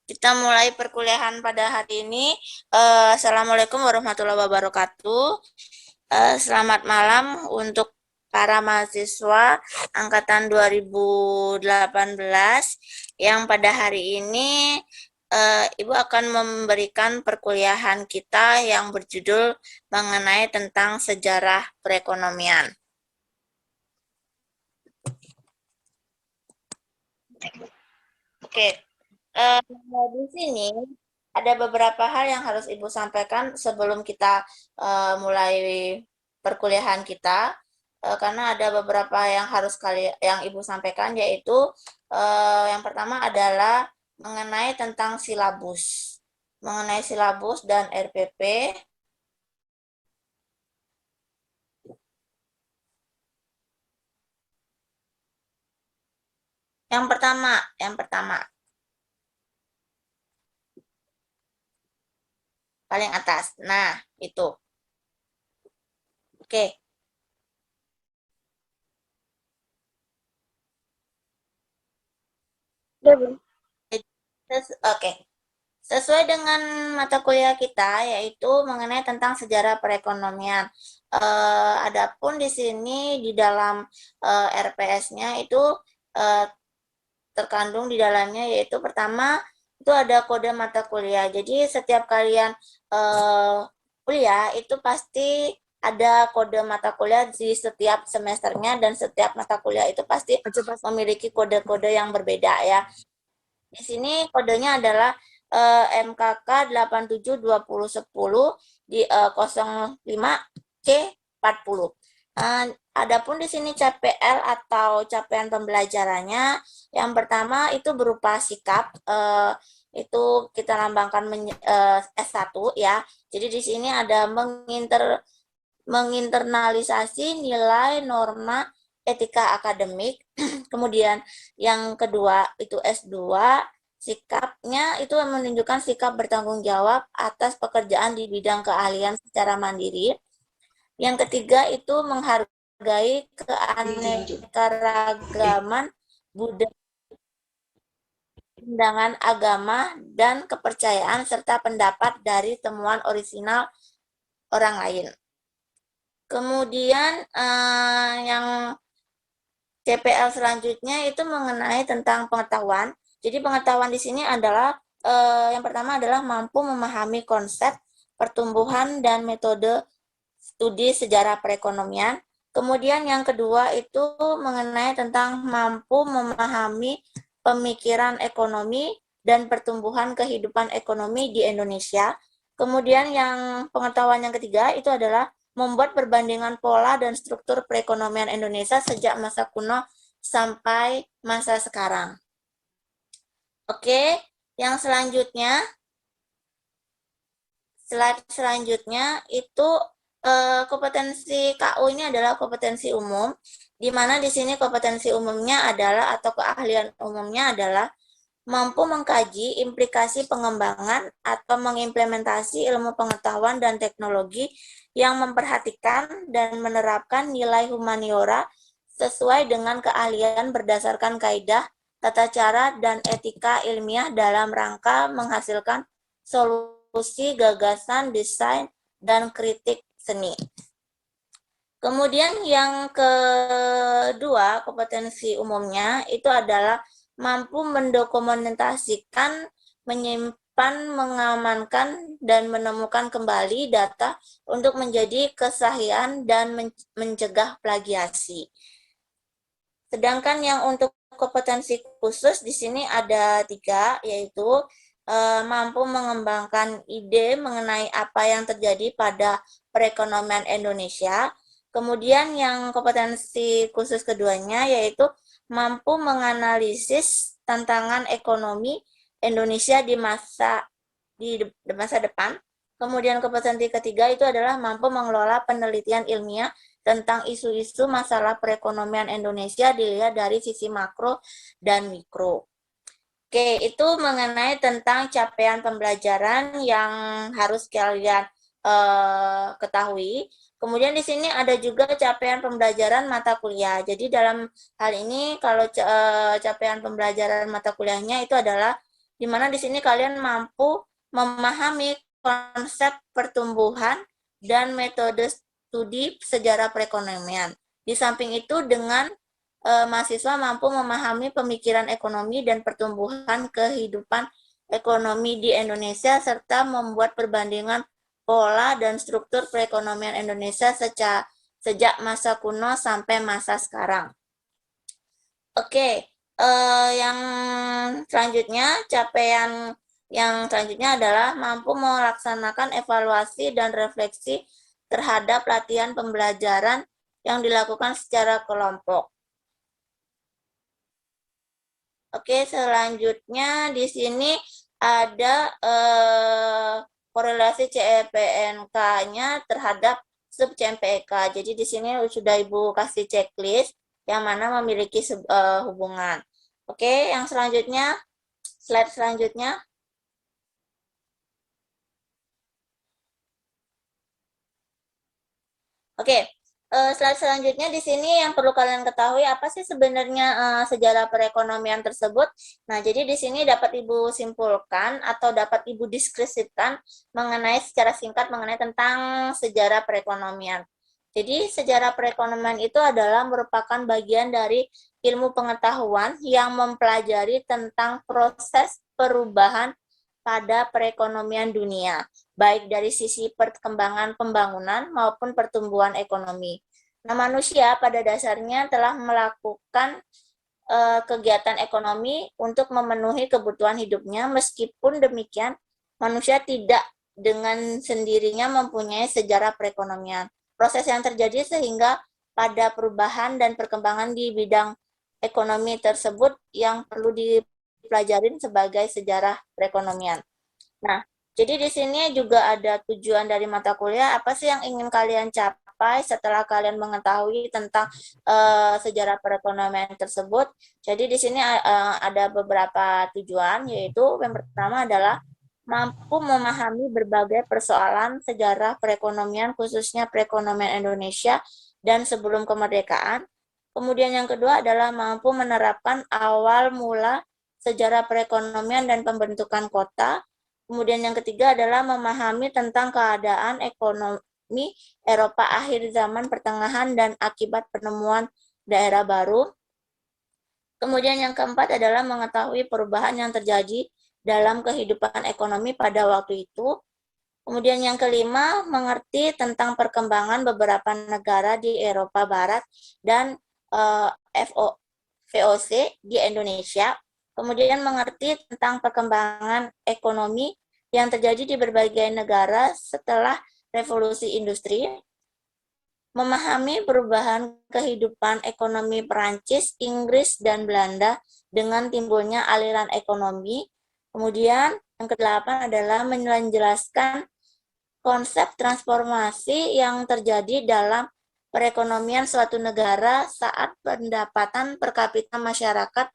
Kita mulai perkuliahan pada hari ini. Assalamualaikum warahmatullahi wabarakatuh. Selamat malam untuk para mahasiswa angkatan 2018 yang pada hari ini Ibu akan memberikan perkuliahan kita yang berjudul mengenai tentang sejarah perekonomian. Oke. Di sini ada beberapa hal yang harus Ibu sampaikan sebelum kita mulai perkuliahan kita, karena ada beberapa yang harus yang Ibu sampaikan, yaitu yang pertama adalah mengenai tentang silabus, dan RPP. Yang pertama. Paling atas. Nah, itu. Oke. Oke. Sesuai dengan mata kuliah kita, yaitu mengenai tentang sejarah perekonomian. Adapun di sini di dalam RPS-nya itu terkandung di dalamnya, yaitu pertama itu ada kode mata kuliah. Jadi setiap kalian kuliah itu pasti ada kode mata kuliah di setiap semesternya, dan setiap mata kuliah itu pasti memiliki kode-kode yang berbeda ya. Di sini kodenya adalah MKK 872010 di 05C40. Adapun di sini CPL atau capaian pembelajarannya, yang pertama itu berupa sikap, itu kita lambangkan S1 ya. Jadi di sini ada menginternalisasi nilai norma etika akademik. Kemudian yang kedua itu S2, sikapnya itu menunjukkan sikap bertanggung jawab atas pekerjaan di bidang keahlian secara mandiri. Yang ketiga itu menghargai keanekaragaman budaya, pandangan agama, dan kepercayaan serta pendapat dari temuan orisinal orang lain. Kemudian yang CPL selanjutnya itu mengenai tentang pengetahuan. Jadi pengetahuan di sini adalah yang pertama adalah mampu memahami konsep pertumbuhan dan metode studi sejarah perekonomian. Kemudian yang kedua itu mengenai tentang mampu memahami pemikiran ekonomi dan pertumbuhan kehidupan ekonomi di Indonesia. Kemudian yang pengetahuan yang ketiga itu adalah membuat perbandingan pola dan struktur perekonomian Indonesia sejak masa kuno sampai masa sekarang. Oke, yang selanjutnya, slide selanjutnya itu kompetensi KU ini adalah kompetensi umum, di mana di sini kompetensi umumnya adalah atau keahlian umumnya adalah mampu mengkaji implikasi pengembangan atau mengimplementasi ilmu pengetahuan dan teknologi yang memperhatikan dan menerapkan nilai humaniora sesuai dengan keahlian berdasarkan kaidah, tata cara, dan etika ilmiah dalam rangka menghasilkan solusi, gagasan, desain, dan kritik seni. Kemudian yang kedua, kompetensi umumnya itu adalah mampu mendokumentasikan, menyimpan, mengamankan, dan menemukan kembali data untuk menjadi kesahihan dan mencegah plagiasi. Sedangkan yang untuk kompetensi khusus di sini ada 3, yaitu mampu mengembangkan ide mengenai apa yang terjadi pada perekonomian Indonesia. Kemudian yang kompetensi khusus keduanya yaitu mampu menganalisis tantangan ekonomi Indonesia di masa depan. Kemudian kompetensi ketiga itu adalah mampu mengelola penelitian ilmiah tentang isu-isu masalah perekonomian Indonesia dilihat dari sisi makro dan mikro. Oke, itu mengenai tentang capaian pembelajaran yang harus kalian ketahui. Kemudian di sini ada juga capaian pembelajaran mata kuliah. Jadi dalam hal ini kalau capaian pembelajaran mata kuliahnya itu adalah di mana di sini kalian mampu memahami konsep pertumbuhan dan metode studi sejarah perekonomian. Di samping itu, dengan mahasiswa mampu memahami pemikiran ekonomi dan pertumbuhan kehidupan ekonomi di Indonesia, serta membuat perbandingan pola dan struktur perekonomian Indonesia sejak masa kuno sampai masa sekarang. Oke, yang selanjutnya, capaian yang selanjutnya adalah mampu melaksanakan evaluasi dan refleksi terhadap latihan pembelajaran yang dilakukan secara kelompok. Oke, selanjutnya di sini ada korelasi CPNK-nya terhadap sub CMPK. Jadi di sini sudah Ibu kasih checklist yang mana memiliki hubungan. Oke, yang selanjutnya, slide selanjutnya. Oke, slide selanjutnya di sini yang perlu kalian ketahui apa sih sebenarnya sejarah perekonomian tersebut. Nah, jadi di sini dapat Ibu simpulkan atau dapat Ibu deskripsikan mengenai secara singkat mengenai tentang sejarah perekonomian. Jadi sejarah perekonomian itu adalah merupakan bagian dari ilmu pengetahuan yang mempelajari tentang proses perubahan pada perekonomian dunia, baik dari sisi perkembangan pembangunan maupun pertumbuhan ekonomi. Nah, manusia pada dasarnya telah melakukan kegiatan ekonomi untuk memenuhi kebutuhan hidupnya. Meskipun demikian, manusia tidak dengan sendirinya mempunyai sejarah perekonomian. Proses yang terjadi sehingga pada perubahan dan perkembangan di bidang ekonomi tersebut yang perlu dipelajarin sebagai sejarah perekonomian. Nah, jadi di sini juga ada tujuan dari mata kuliah, apa sih yang ingin kalian capai setelah kalian mengetahui tentang sejarah perekonomian tersebut. Jadi di sini ada beberapa tujuan, yaitu yang pertama adalah mampu memahami berbagai persoalan sejarah perekonomian, khususnya perekonomian Indonesia dan sebelum kemerdekaan. Kemudian yang kedua adalah mampu menerapkan awal mula sejarah perekonomian dan pembentukan kota. Kemudian yang ketiga adalah memahami tentang keadaan ekonomi Eropa akhir zaman pertengahan dan akibat penemuan daerah baru. Kemudian yang keempat adalah mengetahui perubahan yang terjadi dalam kehidupan ekonomi pada waktu itu. Kemudian yang kelima, mengerti tentang perkembangan beberapa negara di Eropa Barat dan VOC di Indonesia. Kemudian mengerti tentang perkembangan ekonomi yang terjadi di berbagai negara setelah revolusi industri. Memahami perubahan kehidupan ekonomi Perancis, Inggris, dan Belanda dengan timbulnya aliran ekonomi. Kemudian yang kedelapan adalah menjelaskan konsep transformasi yang terjadi dalam perekonomian suatu negara saat pendapatan per kapita masyarakat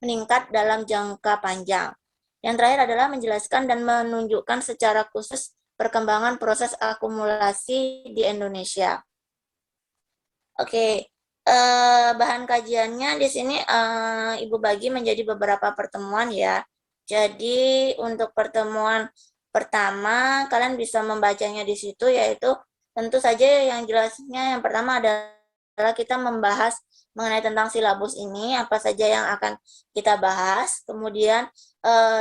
meningkat dalam jangka panjang. Yang terakhir adalah menjelaskan dan menunjukkan secara khusus perkembangan proses akumulasi di Indonesia. Oke, bahan kajiannya di sini Ibu bagi menjadi beberapa pertemuan ya. Jadi untuk pertemuan pertama kalian bisa membacanya di situ, yaitu tentu saja yang jelasnya yang pertama adalah kita membahas mengenai tentang silabus ini, apa saja yang akan kita bahas. Kemudian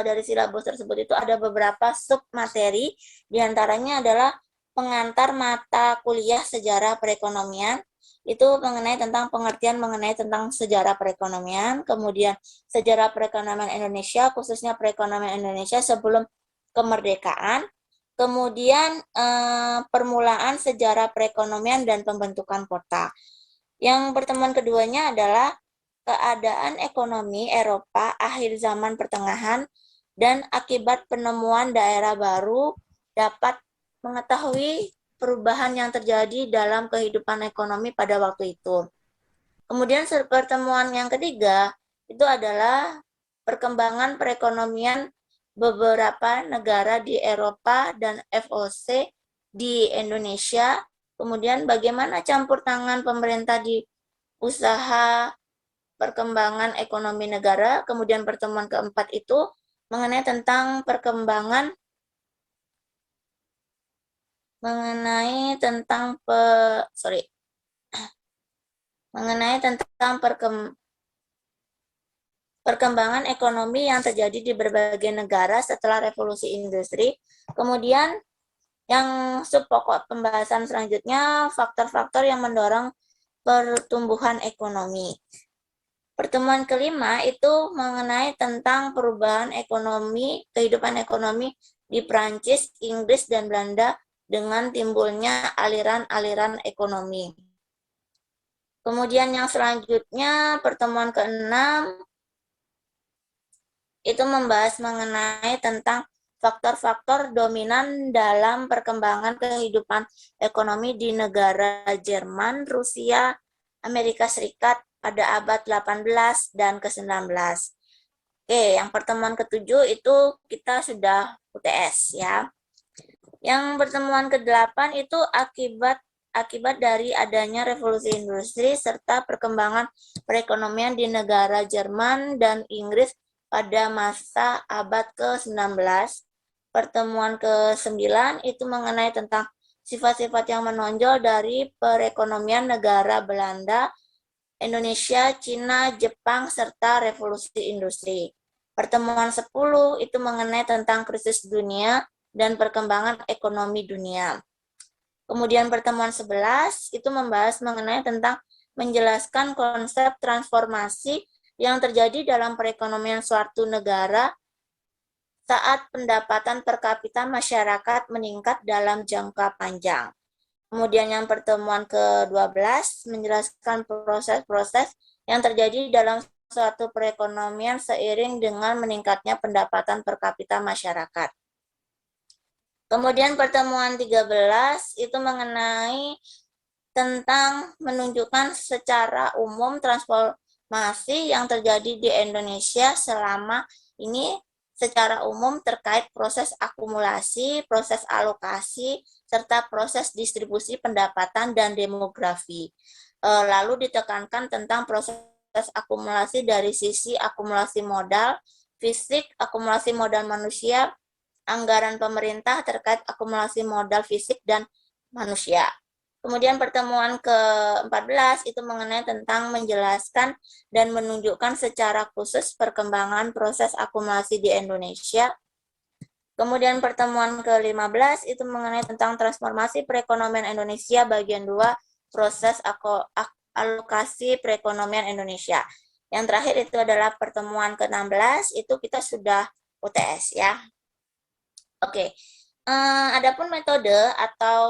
dari silabus tersebut itu ada beberapa sub materi, diantaranya adalah pengantar mata kuliah sejarah perekonomian, itu mengenai tentang pengertian mengenai tentang sejarah perekonomian, kemudian sejarah perekonomian Indonesia, khususnya perekonomian Indonesia sebelum kemerdekaan, kemudian permulaan sejarah perekonomian dan pembentukan kota. Yang pertemuan keduanya adalah keadaan ekonomi Eropa akhir zaman pertengahan dan akibat penemuan daerah baru, dapat mengetahui perubahan yang terjadi dalam kehidupan ekonomi pada waktu itu. Kemudian pertemuan yang ketiga itu adalah perkembangan perekonomian beberapa negara di Eropa dan VOC di Indonesia. Kemudian bagaimana campur tangan pemerintah di usaha perkembangan ekonomi negara. Kemudian pertemuan keempat itu mengenai tentang perkembangan perkembangan ekonomi yang terjadi di berbagai negara setelah revolusi industri. Kemudian yang subpokok pembahasan selanjutnya, faktor-faktor yang mendorong pertumbuhan ekonomi. Pertemuan kelima itu mengenai tentang perubahan ekonomi, kehidupan ekonomi di Prancis, Inggris, dan Belanda dengan timbulnya aliran-aliran ekonomi. Kemudian yang selanjutnya, pertemuan keenam itu membahas mengenai tentang faktor-faktor dominan dalam perkembangan kehidupan ekonomi di negara Jerman, Rusia, Amerika Serikat pada abad 18 dan ke-19. Oke, yang pertemuan ketujuh itu kita sudah UTS ya. Yang pertemuan ke-8 itu akibat dari adanya revolusi industri serta perkembangan perekonomian di negara Jerman dan Inggris pada masa abad ke-19. Pertemuan ke-9 itu mengenai tentang sifat-sifat yang menonjol dari perekonomian negara Belanda, Indonesia, Cina, Jepang, serta revolusi industri. Pertemuan 10 itu mengenai tentang krisis dunia dan perkembangan ekonomi dunia. Kemudian pertemuan 11 itu membahas mengenai tentang menjelaskan konsep transformasi yang terjadi dalam perekonomian suatu negara saat pendapatan per kapita masyarakat meningkat dalam jangka panjang. Kemudian yang pertemuan ke-12 menjelaskan proses-proses yang terjadi dalam suatu perekonomian seiring dengan meningkatnya pendapatan per kapita masyarakat. Kemudian pertemuan 13 itu mengenai tentang menunjukkan secara umum transformasi yang terjadi di Indonesia selama ini secara umum terkait proses akumulasi, proses alokasi, serta proses distribusi pendapatan dan demografi. Lalu ditekankan tentang proses akumulasi dari sisi akumulasi modal, fisik, akumulasi modal manusia, anggaran pemerintah terkait akumulasi modal fisik dan manusia. Kemudian pertemuan ke-14 itu mengenai tentang menjelaskan dan menunjukkan secara khusus perkembangan proses akumulasi di Indonesia. Kemudian pertemuan ke-15 itu mengenai tentang transformasi perekonomian Indonesia bagian 2, proses alokasi perekonomian Indonesia. Yang terakhir itu adalah pertemuan ke-16, itu kita sudah UTS ya. Oke. Adapun metode atau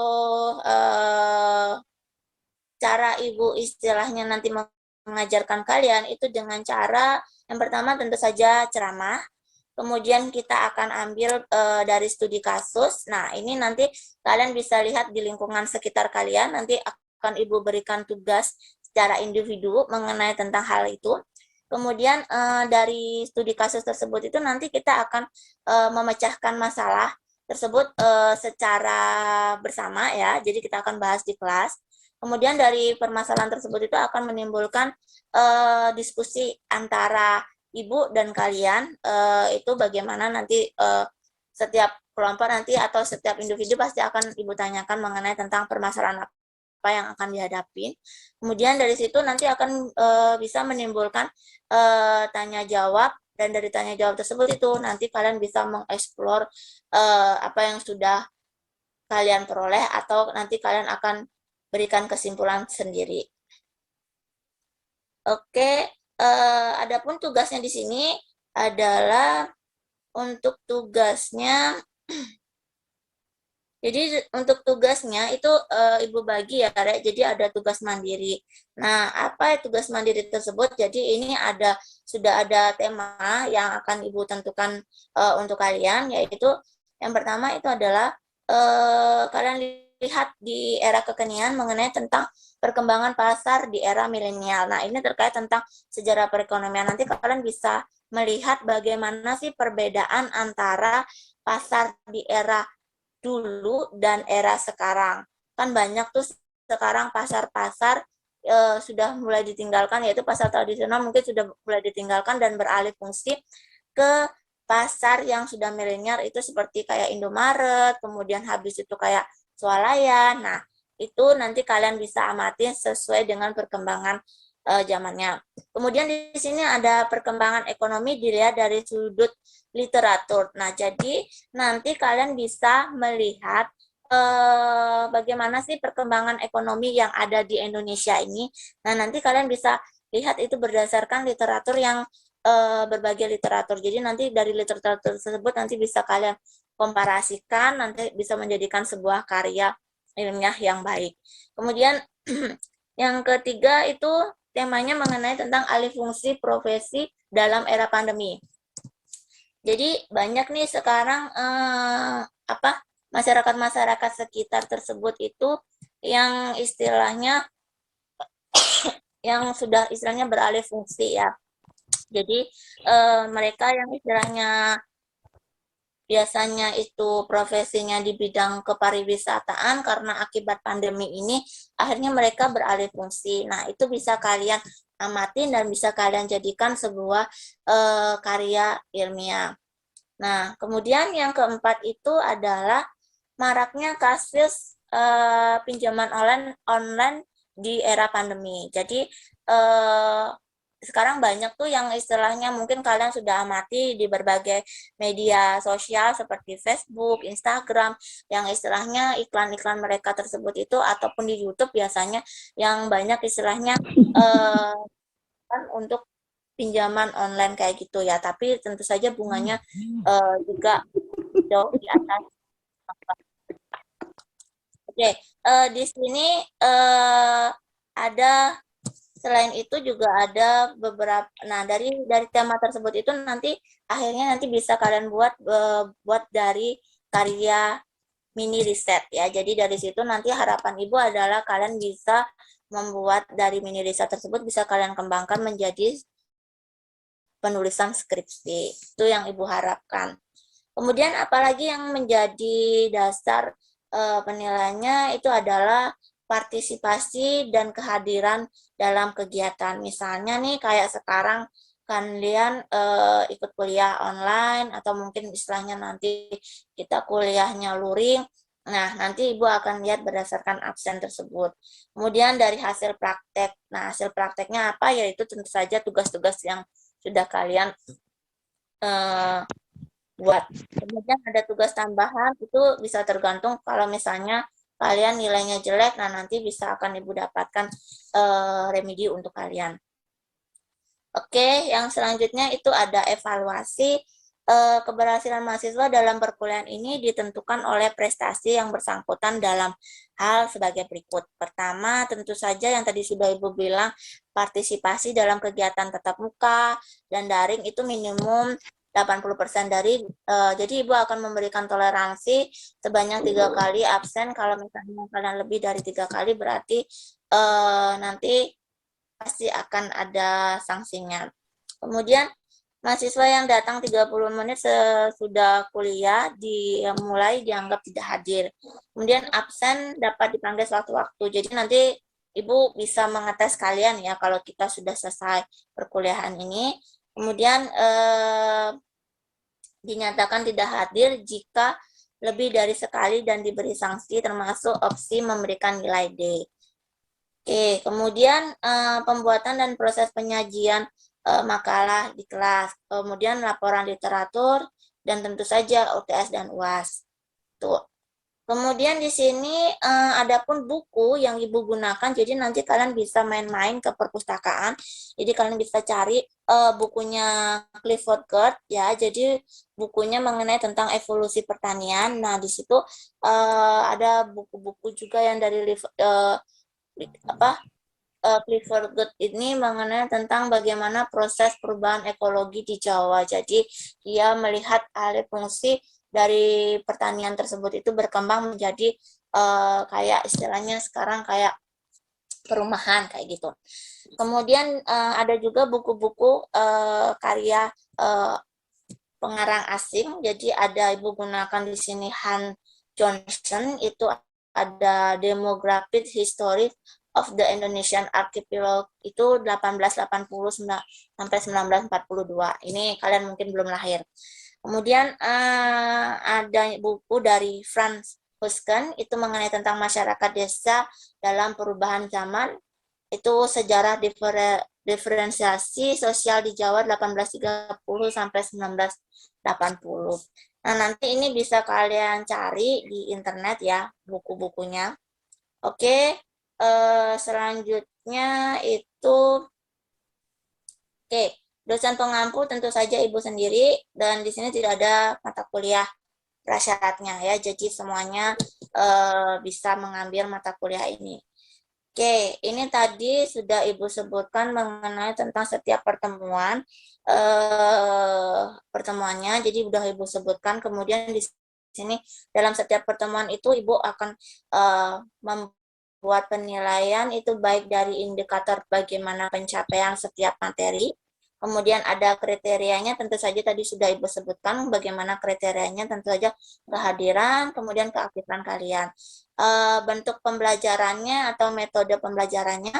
cara Ibu istilahnya nanti mengajarkan kalian itu dengan cara yang pertama tentu saja ceramah, kemudian kita akan ambil dari studi kasus. Nah, ini nanti kalian bisa lihat di lingkungan sekitar kalian, nanti akan Ibu berikan tugas secara individu mengenai tentang hal itu. Kemudian dari studi kasus tersebut itu nanti kita akan memecahkan masalah tersebut secara bersama ya, jadi kita akan bahas di kelas. Kemudian dari permasalahan tersebut itu akan menimbulkan diskusi antara Ibu dan kalian, itu bagaimana nanti setiap kelompok nanti atau setiap individu pasti akan Ibu tanyakan mengenai tentang permasalahan apa yang akan dihadapi. Kemudian dari situ nanti akan bisa menimbulkan tanya jawab, dan dari tanya jawab tersebut itu nanti kalian bisa mengeksplor apa yang sudah kalian peroleh atau nanti kalian akan berikan kesimpulan sendiri. Oke, adapun tugasnya di sini adalah untuk tugasnya. Jadi untuk tugasnya itu Ibu bagi ya, Rek. Jadi ada tugas mandiri. Nah, apa tugas mandiri tersebut? Jadi ini sudah ada tema yang akan Ibu tentukan untuk kalian, yaitu yang pertama itu adalah kalian lihat di era kekinian mengenai tentang perkembangan pasar di era milenial. Nah, ini terkait tentang sejarah perekonomian. Nanti kalian bisa melihat bagaimana sih perbedaan antara pasar di era dulu dan era sekarang. Kan banyak tuh sekarang pasar-pasar sudah mulai ditinggalkan, yaitu pasar tradisional mungkin sudah mulai ditinggalkan dan beralih fungsi ke pasar yang sudah milenial itu seperti kayak Indomaret, kemudian habis itu kayak Swalayan. Nah, itu nanti kalian bisa amati sesuai dengan perkembangan zamannya. Kemudian di sini ada perkembangan ekonomi dilihat dari sudut literatur. Nah, jadi nanti kalian bisa melihat bagaimana sih perkembangan ekonomi yang ada di Indonesia ini. Nah, nanti kalian bisa lihat itu berdasarkan literatur yang berbagai literatur. Jadi nanti dari literatur tersebut nanti bisa kalian komparasikan, nanti bisa menjadikan sebuah karya ilmiah yang baik. Kemudian yang ketiga itu temanya mengenai tentang alih fungsi profesi dalam era pandemi. Jadi banyak nih sekarang masyarakat-masyarakat sekitar tersebut itu yang istilahnya yang sudah istilahnya beralih fungsi ya. Jadi mereka yang istilahnya biasanya itu profesinya di bidang kepariwisataan karena akibat pandemi ini akhirnya mereka beralih fungsi. Nah, itu bisa kalian amatin dan bisa kalian jadikan sebuah karya ilmiah. Nah, kemudian yang keempat itu adalah maraknya kasus pinjaman online di era pandemi. Jadi sekarang banyak tuh yang istilahnya mungkin kalian sudah amati di berbagai media sosial seperti Facebook, Instagram, yang istilahnya iklan-iklan mereka tersebut itu ataupun di YouTube biasanya yang banyak istilahnya kan untuk pinjaman online kayak gitu ya. Tapi tentu saja bunganya juga jauh di atas. Oke, di sini ada selain itu juga ada beberapa. Nah, dari tema tersebut itu nanti akhirnya nanti bisa kalian buat dari karya mini riset ya. Jadi dari situ nanti harapan Ibu adalah kalian bisa membuat dari mini riset tersebut bisa kalian kembangkan menjadi penulisan skripsi. Itu yang Ibu harapkan. Kemudian apalagi yang menjadi dasar penilaiannya itu adalah partisipasi dan kehadiran dalam kegiatan. Misalnya nih kayak sekarang kalian ikut kuliah online atau mungkin istilahnya nanti kita kuliahnya luring. Nah, nanti Ibu akan lihat berdasarkan absen tersebut. Kemudian dari hasil praktek. Nah, hasil prakteknya apa? Yaitu tentu saja tugas-tugas yang sudah kalian buat. Kemudian ada tugas tambahan, itu bisa tergantung kalau misalnya kalian nilainya jelek, nah nanti bisa akan Ibu dapatkan remedi untuk kalian. Oke, yang selanjutnya itu ada evaluasi. Keberhasilan mahasiswa dalam perkuliahan ini ditentukan oleh prestasi yang bersangkutan dalam hal sebagai berikut. Pertama, tentu saja yang tadi sudah Ibu bilang, partisipasi dalam kegiatan tatap muka dan daring itu minimum 80% dari, jadi Ibu akan memberikan toleransi sebanyak 3 kali absen. Kalau misalnya kalian lebih dari 3 kali berarti nanti pasti akan ada sanksinya. Kemudian mahasiswa yang datang 30 menit sesudah kuliah dimulai dianggap tidak hadir. Kemudian absen dapat dipanggil sewaktu-waktu. Jadi nanti Ibu bisa mengetes kalian ya kalau kita sudah selesai perkuliahan ini. Kemudian dinyatakan tidak hadir jika lebih dari sekali dan diberi sanksi termasuk opsi memberikan nilai D. Oke, kemudian pembuatan dan proses penyajian makalah di kelas, kemudian laporan literatur, dan tentu saja UTS dan UAS. Tuh. Kemudian di sini ada pun buku yang Ibu gunakan, jadi nanti kalian bisa main-main ke perpustakaan. Jadi kalian bisa cari bukunya Clifford Geertz ya. Jadi bukunya mengenai tentang evolusi pertanian. Nah, di situ ada buku-buku juga yang dari Clifford Geertz ini mengenai tentang bagaimana proses perubahan ekologi di Jawa. Jadi dia melihat alih fungsi dari pertanian tersebut itu berkembang menjadi kayak istilahnya sekarang kayak perumahan kayak gitu. Kemudian ada juga buku-buku karya pengarang asing. Jadi ada Ibu gunakan di sini Han Johnson, itu ada Demographic History of the Indonesian Archipelago itu 1880 sampai 1942. Ini kalian mungkin belum lahir. Kemudian ada buku dari Franz Husken, itu mengenai tentang masyarakat desa dalam perubahan zaman. Itu sejarah diferensiasi sosial di Jawa 1830 sampai 1980. Nah, nanti ini bisa kalian cari di internet ya, buku-bukunya. Oke, selanjutnya itu, oke, dosen pengampu tentu saja Ibu sendiri, dan di sini tidak ada mata kuliah prasyaratnya ya, jadi semuanya bisa mengambil mata kuliah ini. Oke, ini tadi sudah Ibu sebutkan mengenai tentang setiap pertemuannya, jadi sudah Ibu sebutkan. Kemudian di sini dalam setiap pertemuan itu Ibu akan membuat penilaian itu baik dari indikator bagaimana pencapaian setiap materi. Kemudian ada kriterianya, tentu saja tadi sudah Ibu sebutkan bagaimana kriterianya, tentu saja kehadiran, kemudian keaktifan kalian. Bentuk pembelajarannya atau metode pembelajarannya,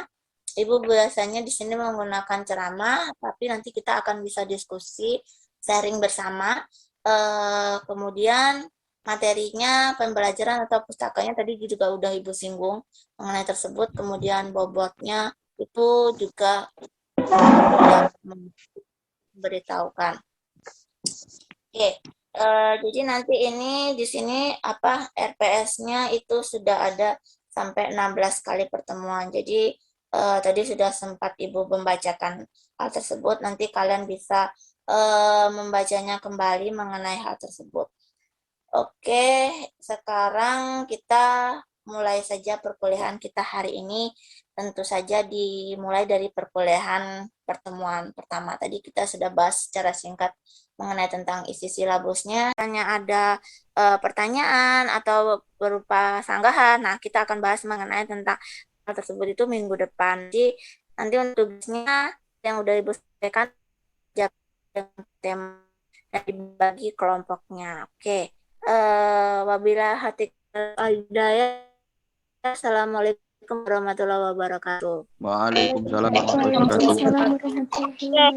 Ibu biasanya di sini menggunakan ceramah, tapi nanti kita akan bisa diskusi, sharing bersama. Kemudian materinya, pembelajaran atau pustakanya tadi juga udah Ibu singgung mengenai tersebut. Kemudian bobotnya itu juga memberitahukan. Oke, jadi nanti ini di sini RPS-nya itu sudah ada sampai 16 kali pertemuan. Jadi tadi sudah sempat Ibu membacakan hal tersebut. Nanti kalian bisa membacanya kembali mengenai hal tersebut. Oke, sekarang kita mulai saja perkuliahan kita hari ini. Tentu saja dimulai dari perkuliahan pertemuan pertama. Tadi kita sudah bahas secara singkat mengenai tentang isi silabusnya. Hanya ada pertanyaan atau berupa sanggahan. Nah, kita akan bahas mengenai tentang hal tersebut itu minggu depan. Jadi, nanti untuk tugasnya yang udah Ibu sampaikan, tema dan dibagi kelompoknya. Oke. Wabila hati hidayah. Assalamualaikum warahmatullahi wabarakatuh. Waalaikumsalam warahmatullahi wabarakatuh. Waalaikumsalam warahmatullahi wabarakatuh.